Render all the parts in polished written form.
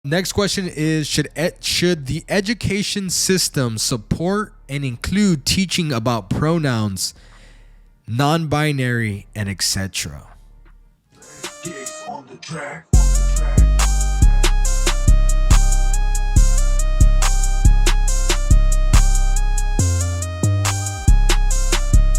Next question is should the education system support and include teaching about pronouns, non-binary, and etc.?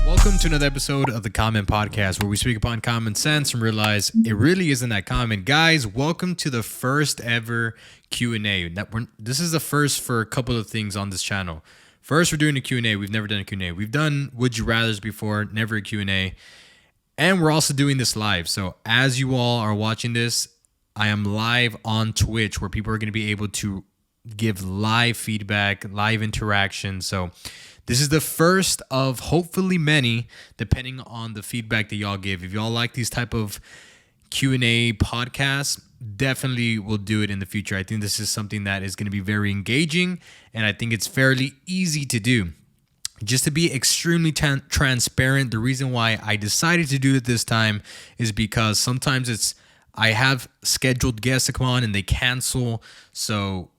Welcome to another episode of the Common Podcast, where we speak upon common sense and realize it really isn't that common. Guys, welcome to the first ever Q&A. This is the first for a couple of things on this channel. First, we're doing a Q&A. We've never done a Q&A. We've done Would You Rathers before, never a Q&A. And we're also doing this live. So as you all are watching this, I am live on Twitch, where people are going to be able to give live feedback, live interaction. So this is the first of hopefully many, depending on the feedback that y'all give. If y'all like these type of Q&A podcasts, definitely will do it in the future. I think this is something that is going to be very engaging, and I think it's fairly easy to do. Just to be extremely transparent, the reason why I decided to do it this time is because sometimes I have scheduled guests to come on and they cancel, so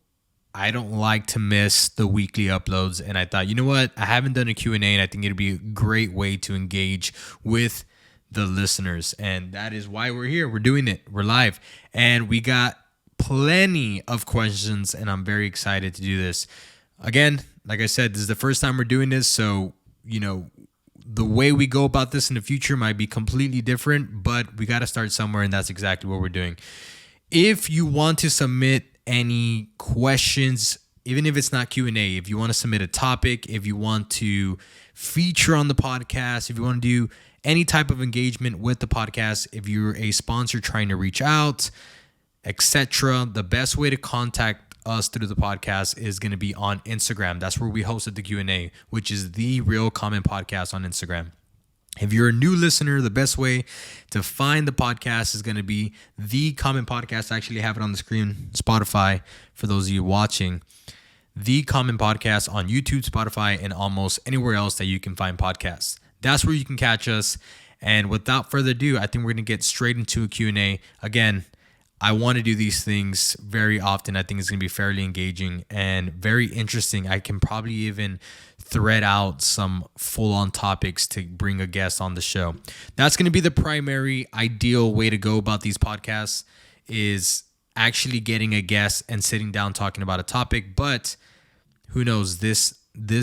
I don't like to miss the weekly uploads, and I thought, you know what? I haven't done a Q&A, and I think it'd be a great way to engage with the listeners, and that is why we're here. We're doing it. We're live, and we got plenty of questions, and I'm very excited to do this. Again, like I said, this is the first time we're doing this, so, the way we go about this in the future might be completely different, but we got to start somewhere, and that's exactly what we're doing. If you want to submit any questions, even if it's not Q&A, if you want to submit a topic, if you want to feature on the podcast, if you want to do any type of engagement with the podcast, if you're a sponsor trying to reach out, etc., the best way to contact us through the podcast is going to be on Instagram. That's where we hosted the Q&A, which is the Real Common Podcast on Instagram. If you're a new listener, the best way to find the podcast is going to be The Common Podcast. I actually have it on the screen, Spotify, for those of you watching. The Common Podcast on YouTube, Spotify, and almost anywhere else that you can find podcasts. That's where you can catch us. And without further ado, I think we're going to get straight into a Q&A. Again, I want to do these things very often. I think it's going to be fairly engaging and very interesting. I can probably even thread out some full-on topics to bring a guest on the show. That's going to be the primary ideal way to go about these podcasts, is actually getting a guest and sitting down talking about a topic. But who knows, this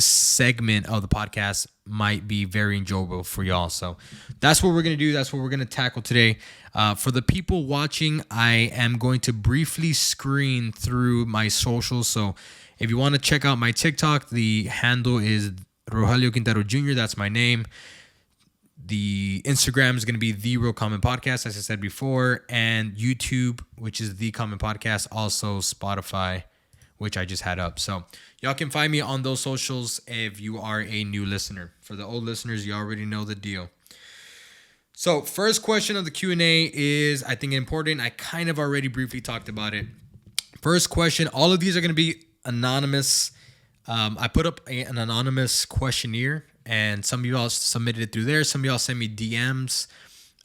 segment of the podcast might be very enjoyable for y'all. So that's what we're going to do. That's what we're going to tackle today. For the people watching, I am going to briefly screen through my socials. So if you want to check out my TikTok, the handle is Rogelio Quintero Jr. That's my name. The Instagram is going to be The Real Common Podcast, as I said before, and YouTube, which is The Common Podcast, also Spotify, which I just had up. So y'all can find me on those socials if you are a new listener. For the old listeners, you already know the deal. So first question of the Q&A is, I think, important. I kind of already briefly talked about it. First question, all of these are going to be anonymous. I put up an anonymous questionnaire, and some of y'all submitted it through there. Some of y'all sent me DMs.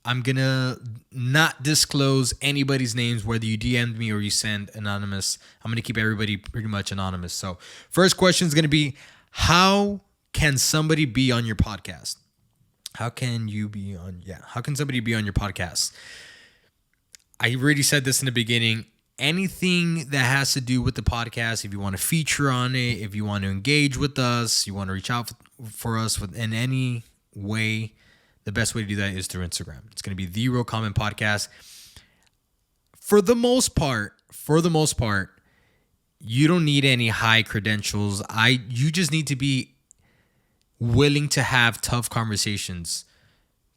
I'm going to not disclose anybody's names, whether you DM'd me or you send anonymous. I'm going to keep everybody pretty much anonymous. So first question is going to be, how can somebody be on your podcast? How can somebody be on your podcast? I already said this in the beginning. Anything that has to do with the podcast, if you want to feature on it, if you want to engage with us, you want to reach out for us in any way, the best way to do that is through Instagram. It's going to be The Real Common Podcast. For the most part, you don't need any high credentials. You just need to be willing to have tough conversations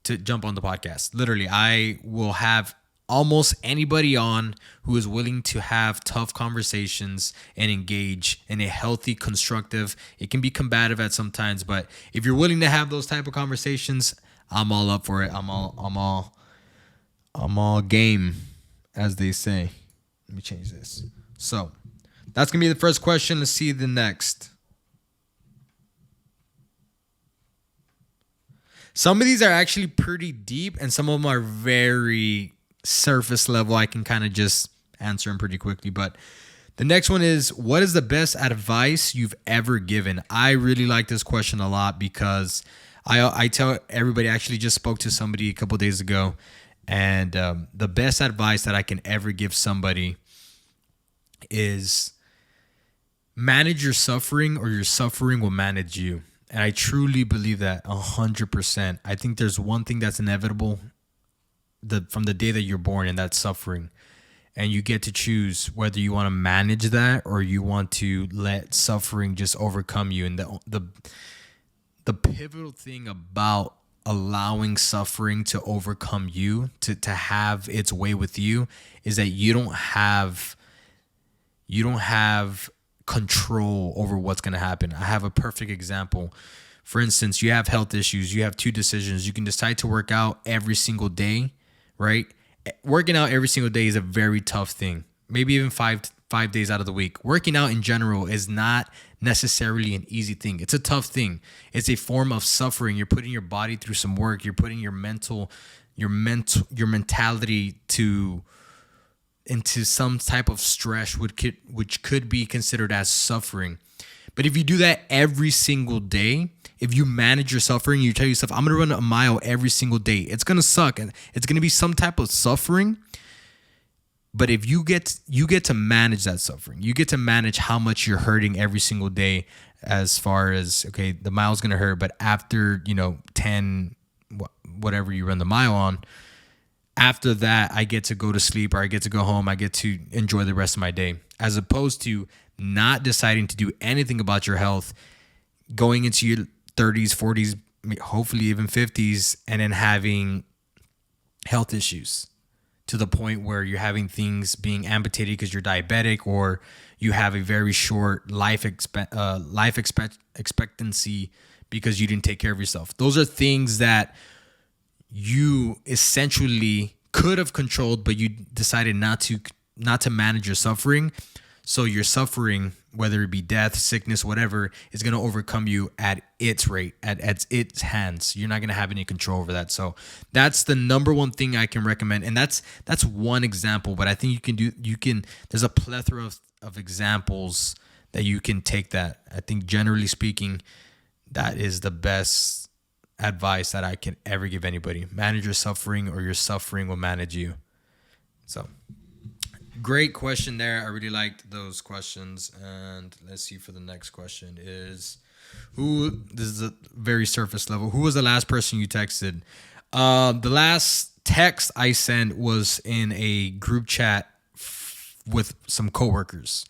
to jump on the podcast. Literally, I will have almost anybody on who is willing to have tough conversations and engage in a healthy, constructive. It can be combative at some times, but if you're willing to have those type of conversations, I'm all up for it. I'm all game, as they say. Let me change this. So that's gonna be the first question. Let's see the next. Some of these are actually pretty deep, and some of them are very surface level. I can kind of just answer them pretty quickly. But The next one is, what is the best advice you've ever given? I really like this question a lot because I tell everybody, I actually just spoke to somebody a couple of days ago, and the best advice that I can ever give somebody is manage your suffering or your suffering will manage you. And I truly believe that 100%. I think there's one thing that's inevitable from the day that you're born, and that's suffering. And you get to choose whether you want to manage that or you want to let suffering just overcome you. And the pivotal thing about allowing suffering to overcome you, to have its way with you, is that you don't have control over what's going to happen. I have a perfect example. For instance, you have health issues. You have two decisions. You can decide to work out every single day, right? Working out every single day is a very tough thing. Maybe even five days out of the week. Working out in general is not necessarily an easy thing. It's a tough thing. It's a form of suffering. You're putting your body through some work. You're putting your mentality into some type of stress, which could be considered as suffering. But if you do that every single day, if you manage your suffering, you tell yourself, I'm going to run a mile every single day. It's going to suck and it's going to be some type of suffering. But if you get to manage that suffering, you get to manage how much you're hurting every single day, as far as, okay, the mile's going to hurt, but after, 10, whatever you run the mile on, after that, I get to go to sleep or I get to go home. I get to enjoy the rest of my day, as opposed to not deciding to do anything about your health, going into your 30s, 40s, hopefully even 50s, and then having health issues to the point where you're having things being amputated because you're diabetic, or you have a very short life expectancy because you didn't take care of yourself. Those are things that you essentially could have controlled, but you decided not to manage your suffering. So your suffering, whether it be death, sickness, whatever, is going to overcome you at its rate, at its hands. You're not going to have any control over that. So that's the number one thing I can recommend. And that's one example, but I think there's a plethora of examples that you can take that. I think generally speaking, that is the best advice that I can ever give anybody. Manage your suffering or your suffering will manage you. So great question there. I really liked those questions. And let's see, for the next question is, this is a very surface level. Who was the last person you texted? The last text I sent was in a group chat with some coworkers.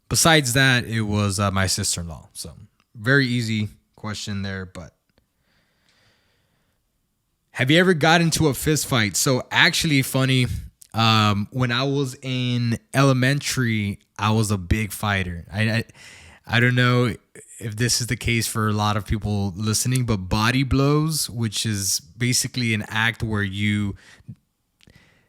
Besides that, it was my sister-in-law. So very easy question there, but have you ever got into a fist fight? So actually, funny, when I was in elementary, I was a big fighter. I don't know if this is the case for a lot of people listening, but body blows, which is basically an act where you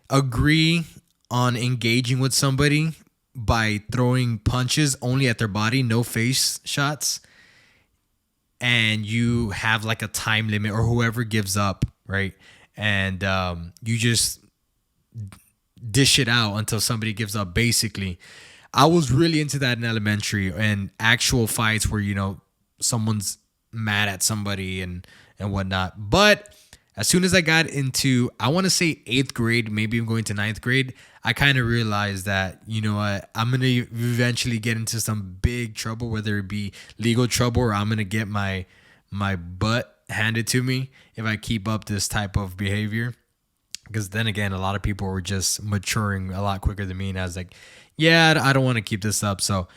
agree on engaging with somebody by throwing punches only at their body, no face shots, and you have like a time limit, or whoever gives up, right? And you just dish it out until somebody gives up, basically. I was really into that in elementary, and actual fights where, someone's mad at somebody and whatnot. But as soon as I got into, I want to say 8th grade, maybe I'm going to 9th grade, I kind of realized that, I'm going to eventually get into some big trouble, whether it be legal trouble or I'm going to get my butt handed to me if I keep up this type of behavior. Because then again, a lot of people were just maturing a lot quicker than me. And I was like, yeah, I don't want to keep this up. So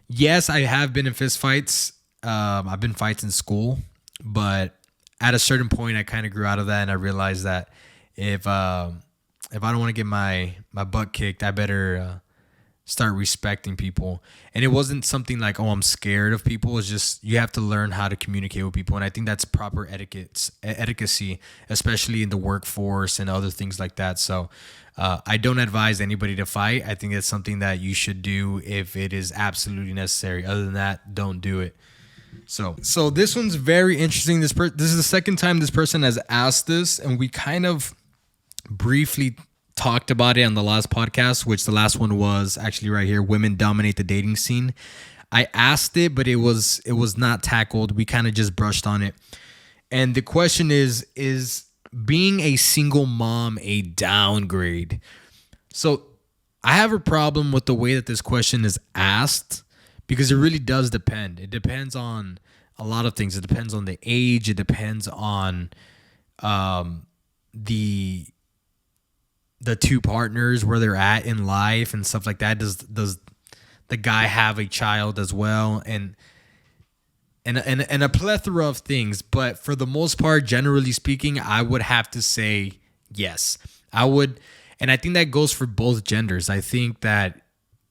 yes, I have been in fist fights. I've been fights in school, but at a certain point, I kind of grew out of that. And I realized that if I don't want to get my butt kicked, I better start respecting people. And it wasn't something like, oh, I'm scared of people. It's just, you have to learn how to communicate with people. And I think that's proper etiquette, especially in the workforce and other things like that. So I don't advise anybody to fight. I think it's something that you should do if it is absolutely necessary. Other than that, don't do it. So this one's very interesting. This is the second time this person has asked this, and we kind of briefly talked about it on the last podcast, which the last one was actually right here, women dominate the dating scene. I asked it, but it was not tackled. We kind of just brushed on it. And the question is being a single mom a downgrade? So I have a problem with the way that this question is asked because it really does depend. It depends on a lot of things. It depends on the age. It depends on the two partners, where they're at in life and stuff like that. Does the guy have a child as well? And a plethora of things. But for the most part, generally speaking, I would have to say yes. I would. And I think that goes for both genders. I think that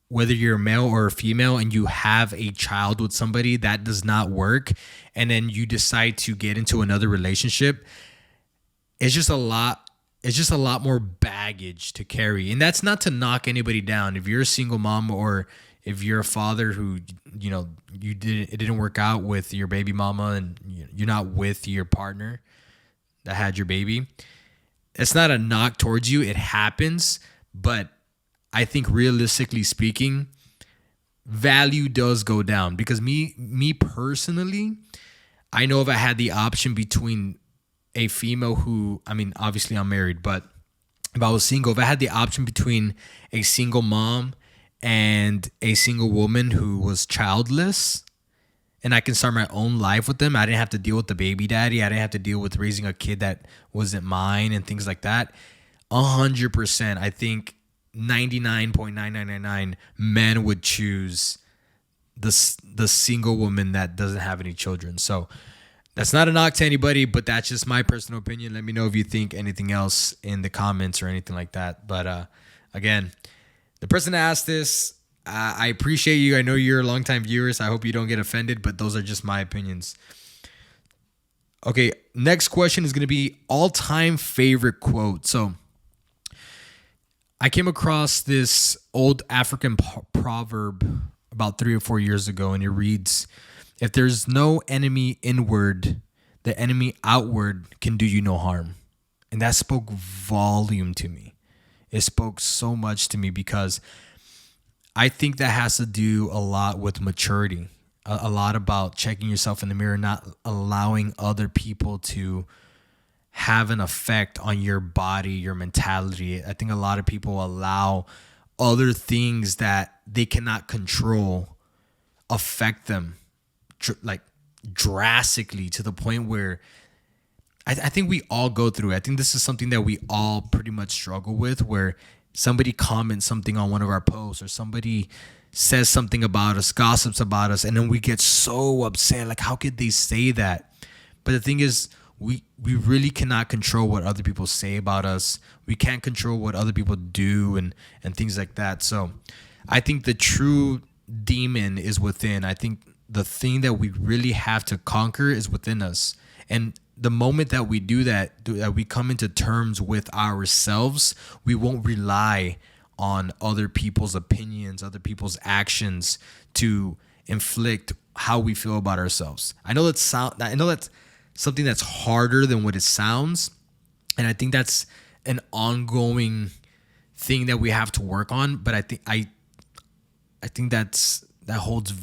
whether you're a male or a female and you have a child with somebody, that does not work. And then you decide to get into another relationship. It's just a lot more baggage to carry. And that's not to knock anybody down. If you're a single mom, or if you're a father who, it didn't work out with your baby mama and you're not with your partner that had your baby, it's not a knock towards you. It happens. But I think realistically speaking, value does go down, because me personally, I know if I had the option between a female who, I mean, obviously I'm married, but if I was single, if I had the option between a single mom and a single woman who was childless, and I can start my own life with them, I didn't have to deal with the baby daddy. I didn't have to deal with raising a kid that wasn't mine and things like that. 100%, I think 99.9999 men would choose the single woman that doesn't have any children. So that's not a knock to anybody, but that's just my personal opinion. Let me know if you think anything else in the comments or anything like that. But again, the person that asked this, I appreciate you. I know you're longtime viewers. I hope you don't get offended, but those are just my opinions. Okay, next question is going to be all-time favorite quote. So I came across this old African proverb about 3 or 4 years ago, and it reads, "If there's no enemy inward, the enemy outward can do you no harm." And that spoke volume to me. It spoke so much to me, because I think that has to do a lot with maturity, a lot about checking yourself in the mirror, not allowing other people to have an effect on your body, your mentality. I think a lot of people allow other things that they cannot control affect them like drastically, to the point where I think we all go through it. I think this is something that we all pretty much struggle with, where somebody comments something on one of our posts, or somebody says something about us, gossips about us, and then we get so upset. Like, how could they say that? But the thing is, we really cannot control what other people say about us. We can't control what other people do and things like that. So I think the true demon is within. I think the thing that we really have to conquer is within us. And the moment that we do that, that we come into terms with ourselves, we won't rely on other people's opinions, other people's actions to inflict how we feel about ourselves. I know that's something that's harder than what it sounds, and I think that's an ongoing thing that we have to work on. But I think that holds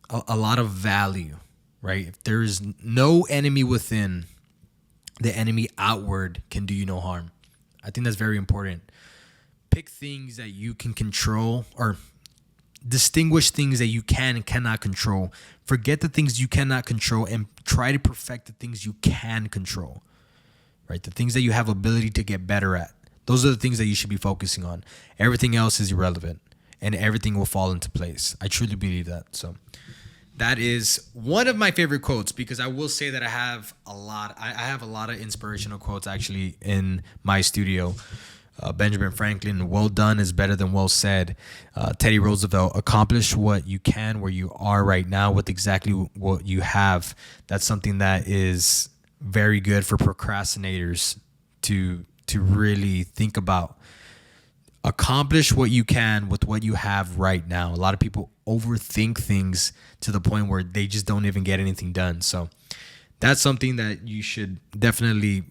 a lot of value. Right? If there is no enemy within, the enemy outward can do you no harm. I think that's very important. Pick things that you can control, or distinguish things that you can and cannot control. Forget the things you cannot control and try to perfect the things you can control. Right? The things that you have ability to get better at. Those are the things that you should be focusing on. Everything else is irrelevant, and everything will fall into place. I truly believe that. So that is one of my favorite quotes, because I will say that I have a lot of inspirational quotes actually in my studio. Benjamin Franklin, "Well done is better than well said." Teddy Roosevelt, "Accomplish what you can where you are right now with exactly what you have." That's something that is very good for procrastinators to really think about. Accomplish what you can with what you have right now. A lot of people overthink things to the point where they just don't even get anything done. So that's something that you should definitely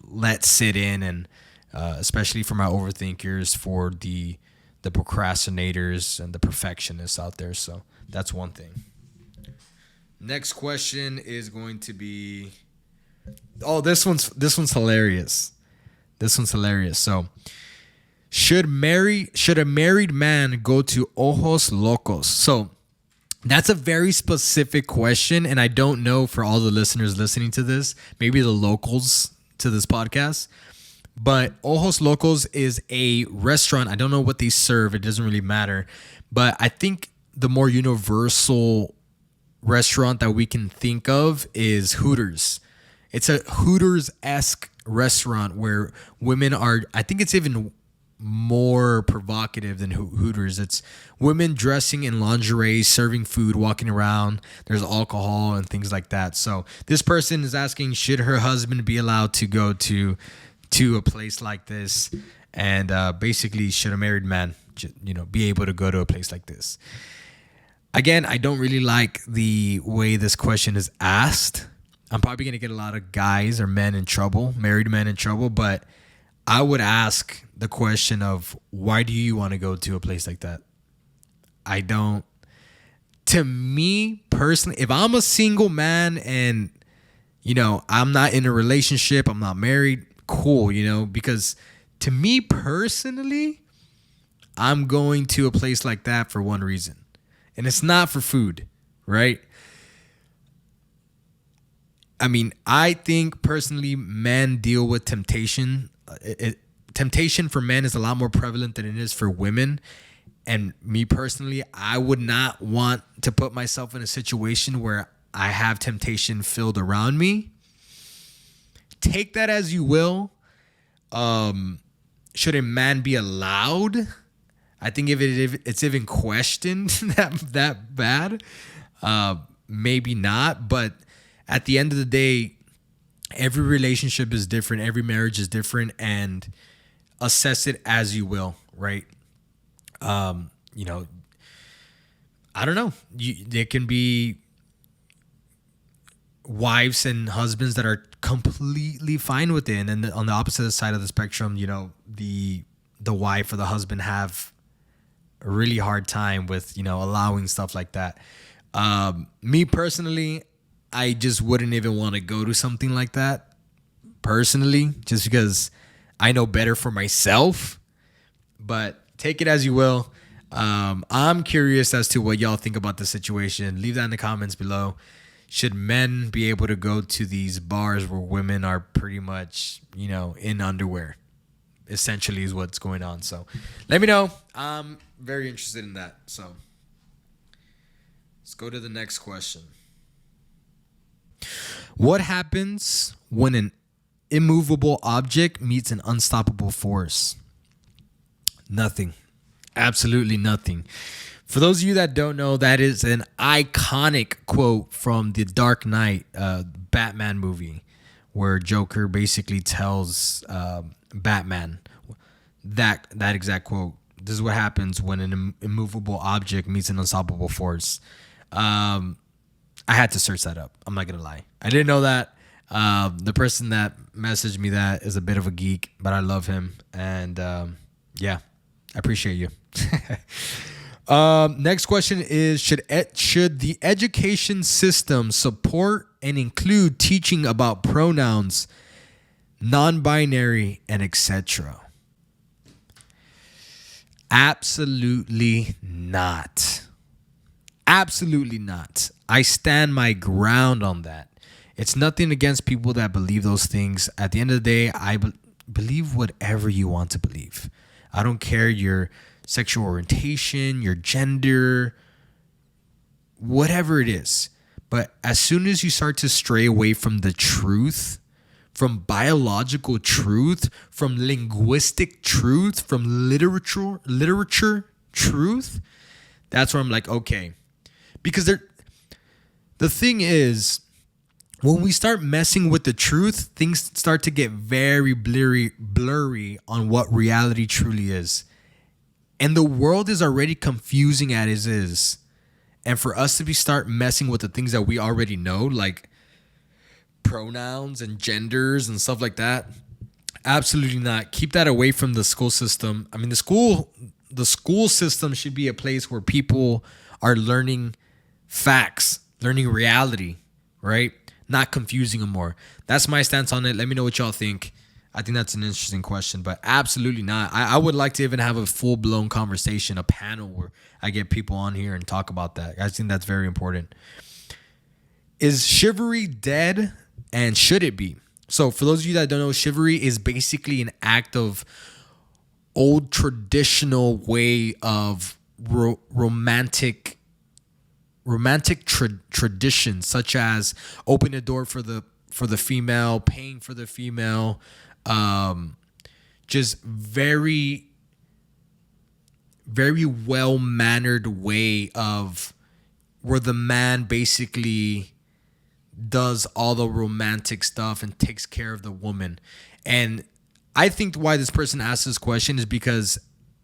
let sit in and especially for my overthinkers, for the procrastinators and the perfectionists out there. So that's one thing. Next question is going to be, oh, this one's hilarious. This one's hilarious. So, should a married man go to ojos locos? So, that's a very specific question, and I don't know for all the listeners listening to this, maybe the locals to this podcast, but Ojos Locos is a restaurant. I don't know what they serve. It doesn't really matter, but I think the more universal restaurant that we can think of is Hooters. It's a Hooters-esque restaurant where women are, I think it's even more provocative than Hooters. It's women dressing in lingerie, serving food, walking around. There's alcohol and things like that. So this person is asking, should her husband be allowed to go to a place like this? And basically, should a married man, be able to go to a place like this? Again, I don't really like the way this question is asked. I'm probably going to get a lot of guys or men in trouble, married men in trouble, but I would ask the question of, why do you want to go to a place like that? I don't. To me personally, if I'm a single man and, I'm not in a relationship, I'm not married, cool, because to me personally, I'm going to a place like that for one reason. And it's not for food, right? I mean, I think personally, men deal with temptation. Temptation for men is a lot more prevalent than it is for women. And me personally, I would not want to put myself in a situation where I have temptation filled around me. Take that as you will. Should a man be allowed? I think if it's even questioned that bad, maybe not. But at the end of the day, every relationship is different. Every marriage is different, and assess it as you will, right? I don't know. There can be wives and husbands that are completely fine with it, and then on the opposite side of the spectrum, the wife or the husband have a really hard time with allowing stuff like that. Me personally, I just wouldn't even want to go to something like that personally, just because I know better for myself. But take it as you will. I'm curious as to what y'all think about the situation. Leave that in the comments below. Should men be able to go to these bars where women are pretty much, in underwear? Essentially is what's going on. So let me know. I'm very interested in that. So let's go to the next question. What happens when an immovable object meets an unstoppable force? Nothing. Absolutely nothing. For those of you that don't know, that is an iconic quote from the Dark Knight Batman movie, where Joker basically tells Batman that exact quote. This is what happens when an immovable object meets an unstoppable force. I had to search that up. I'm not going to lie. I didn't know that. The person that messaged me that is a bit of a geek, but I love him. And I appreciate you. Next question is, should the education system support and include teaching about pronouns, non-binary, and etc.? Absolutely not. Absolutely not. I stand my ground on that. It's nothing against people that believe those things. At the end of the day, I believe whatever you want to believe. I don't care your sexual orientation, your gender, whatever it is. But as soon as you start to stray away from the truth, from biological truth, from linguistic truth, from literature truth, that's where I'm like, okay. Because the thing is, when we start messing with the truth, things start to get very blurry on what reality truly is. And the world is already confusing as is. And for us to start messing with the things that we already know, like pronouns and genders and stuff like that, Absolutely not. Keep that away from the school system. I mean, the school system should be a place where people are learning facts, learning reality, right? Not confusing them more. That's my stance on it. Let me know what y'all think. I think that's an interesting question, but absolutely not. I would like to even have a full blown conversation, a panel where I get people on here and talk about that. I think that's very important. Is chivalry dead, and should it be? So for those of you that don't know, chivalry is basically an act of old traditional way of romantic traditions, such as opening a door for the female, paying for the female, just very very well mannered way of where the man basically does all the romantic stuff and takes care of the woman. And I think why this person asked this question is because,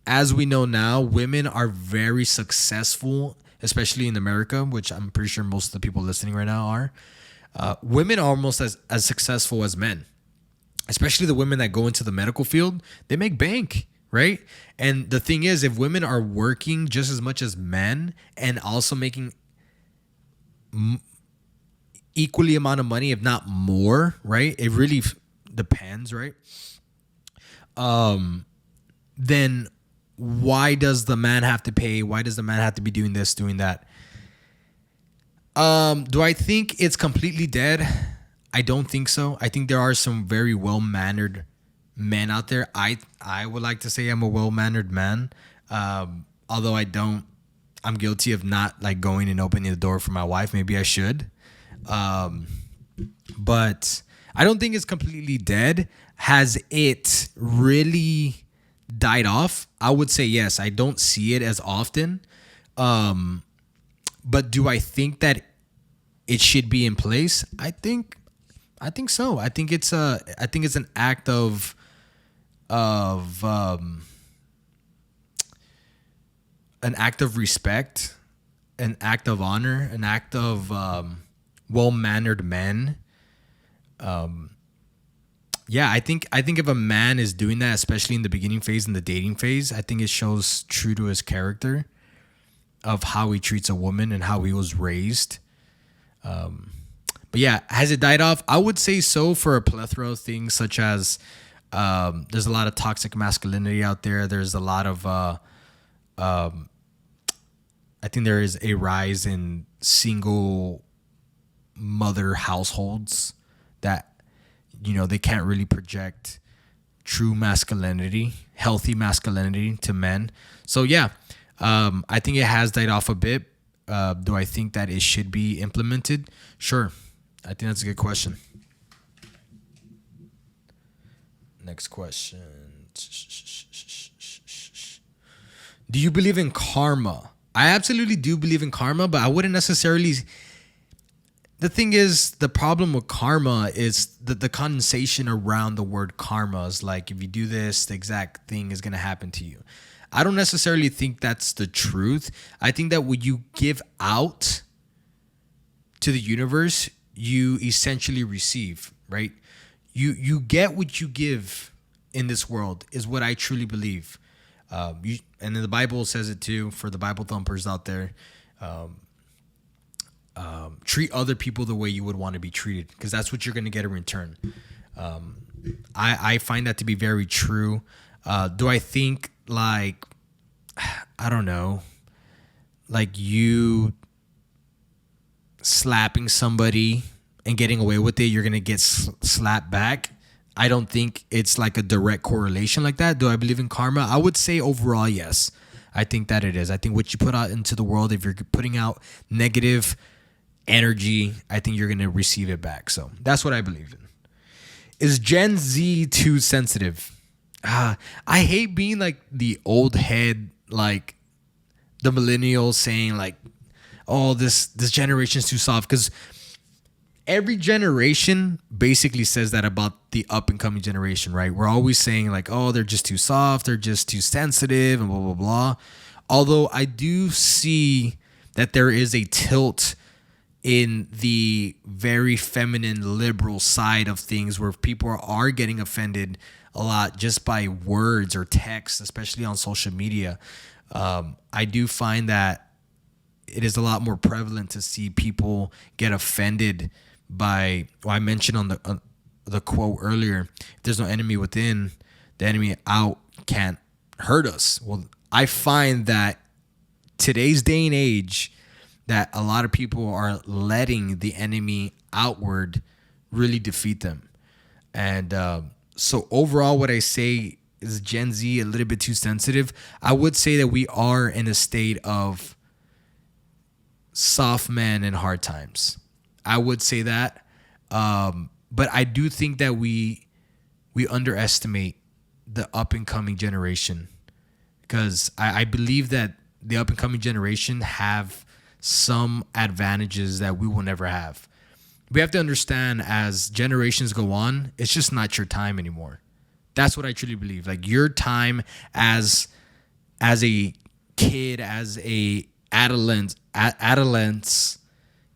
as we know now, women are very successful, especially in America, which I'm pretty sure most of the people listening right now are. Women are almost as successful as men, especially the women that go into the medical field. They make bank, right? And the thing is, if women are working just as much as men and also making equally amount of money, if not more, right? It really depends, right? Then why does the man have to pay? Why does the man have to be doing this, doing that? Do I think it's completely dead? I don't think so. I think there are some very well-mannered men out there. I would like to say I'm a well-mannered man. Although I'm guilty of not like going and opening the door for my wife. Maybe I should. But I don't think it's completely dead. Has it really died off? I would say yes. I don't see it as often. But do I think that it should be in place? I think so. I think it's an act of respect, an act of honor, an act of well-mannered men. Yeah, I think if a man is doing that, especially in the beginning phase, in the dating phase, I think it shows true to his character of how he treats a woman and how he was raised. But yeah, has it died off? I would say so, for a plethora of things, such as there's a lot of toxic masculinity out there. There's a lot of I think there is a rise in single mother households that, they can't really project true masculinity, healthy masculinity to men. So yeah, I think it has died off a bit. Do I think that it should be implemented? Sure. I think that's a good question. Next question. Do you believe in karma? I absolutely do believe in karma, but I wouldn't necessarily. The thing is, the problem with karma is the condensation around the word karma is like, if you do this, the exact thing is going to happen to you. I don't necessarily think that's the truth. I think that when you give out to the universe, you essentially receive, right? You get what you give in this world, is what I truly believe. And then the Bible says it too, for the Bible thumpers out there. Treat other people the way you would want to be treated, because that's what you're going to get in return. I find that to be very true. Do I think, like, I don't know, like you slapping somebody and getting away with it, you're going to get slapped back? I don't think it's like a direct correlation like that. Do I believe in karma? I would say overall, yes. I think that it is. I think what you put out into the world, if you're putting out negative energy, I think you're going to receive it back. So that's what I believe in. Is Gen Z too sensitive? I hate being like the old head, like the millennials saying like, oh, this generation's too soft, because every generation basically says that about the up and coming generation, right? We're always saying like, oh, they're just too soft, they're just too sensitive, and blah, blah, blah. Although I do see that there is a tilt in the very feminine liberal side of things where people are getting offended a lot just by words or text, especially on social media. I do find that it is a lot more prevalent to see people get offended by, well, I mentioned on the quote earlier, if there's no enemy within, the enemy out can't hurt us. Well, I find that today's day and age that a lot of people are letting the enemy outward really defeat them. And so overall, what I say is Gen Z a little bit too sensitive. I would say that we are in a state of soft men in hard times. I would say that. But I do think that we underestimate the up and coming generation, because I believe that the up and coming generation have some advantages that we will never have. We have to understand, as generations go on, it's just not your time anymore. That's what I truly believe. Like, your time as a kid, as a adolescence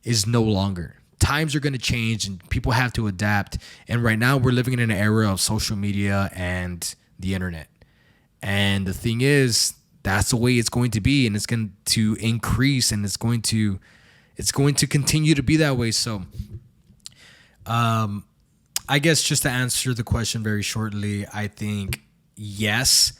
is no longer. Times are going to change and people have to adapt. And right now we're living in an era of social media and the internet. And the thing is, that's the way it's going to be, and it's going to increase, and it's going to continue to be that way. So I guess just to answer the question very shortly, I think yes,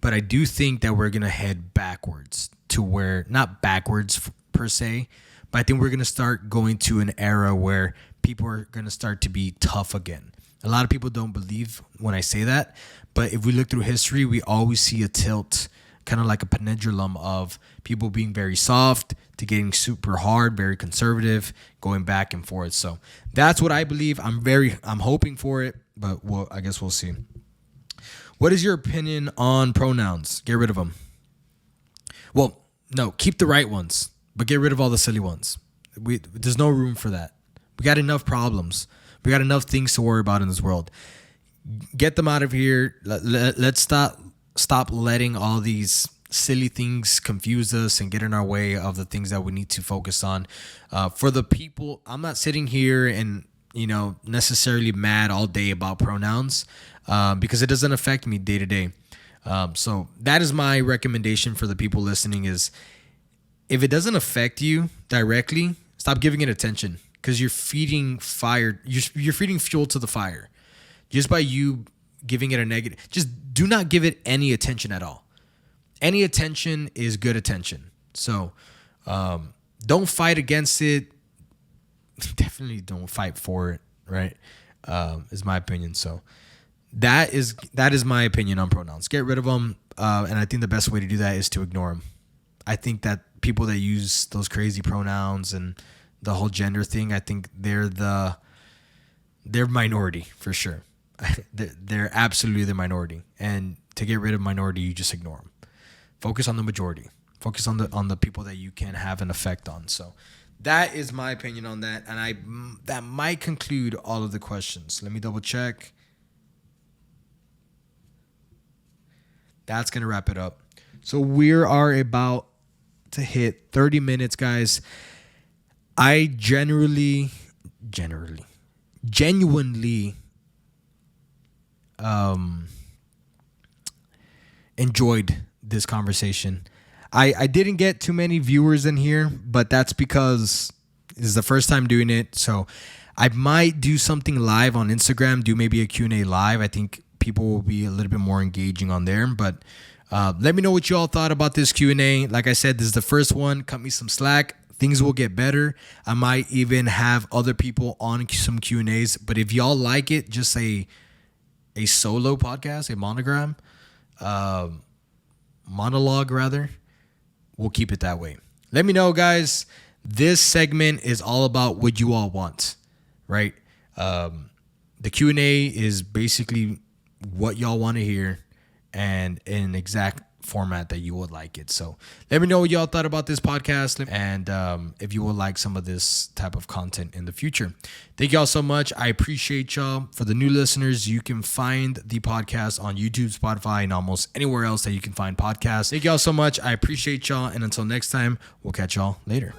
but I do think that we're going to head backwards to where, not backwards per se, but I think we're going to start going to an era where people are going to start to be tough again. A lot of people don't believe when I say that, but if we look through history, we always see a tilt, kind of like a pendulum of people being very soft to getting super hard, very conservative, going back and forth. So that's what I believe. I'm hoping for it, but I guess we'll see. What is your opinion on pronouns? Get rid of them. Well, no, keep the right ones, but get rid of all the silly ones. There's no room for that. We got enough problems. We got enough things to worry about in this world. Get them out of here. Let's stop letting all these silly things confuse us and get in our way of the things that we need to focus on. For the people, I'm not sitting here and necessarily mad all day about pronouns because it doesn't affect me day to day. So that is my recommendation for the people listening is, if it doesn't affect you directly, stop giving it attention, because you're feeding fire. You're feeding fuel to the fire just by you giving it a negative. Just do not give it any attention at all. Any attention is good attention. So don't fight against it. Definitely don't fight for it, right? Is my opinion. So that is my opinion on pronouns. Get rid of them. And I think the best way to do that is to ignore them. I think that people that use those crazy pronouns and the whole gender thing, I think they're minority for sure. They're absolutely the minority. And to get rid of minority, you just ignore them. Focus on the majority. Focus on the people that you can have an effect on. So that is my opinion on that. And that might conclude all of the questions. Let me double check. That's going to wrap it up. So we are about to hit 30 minutes, guys. I genuinely enjoyed this conversation. I didn't get too many viewers in here, but that's because this is the first time doing it. So I might do something live on Instagram, do maybe a Q&A live. I think people will be a little bit more engaging on there. But let me know what you all thought about this Q&A. Like I said, this is the first one. Cut me some slack. Things will get better. I might even have other people on some Q&As. But if y'all like it, just a solo podcast, a monologue rather, we'll keep it that way. Let me know, guys. This segment is all about what you all want, right? The Q&A is basically what y'all want to hear and in an exact format that you would like it. So let me know what y'all thought about this podcast and if you would like some of this type of content in the future. Thank y'all so much. I appreciate y'all. For the new listeners, you can find the podcast on YouTube, Spotify, and almost anywhere else that you can find podcasts. Thank y'all so much. I appreciate y'all. And until next time, we'll catch y'all later.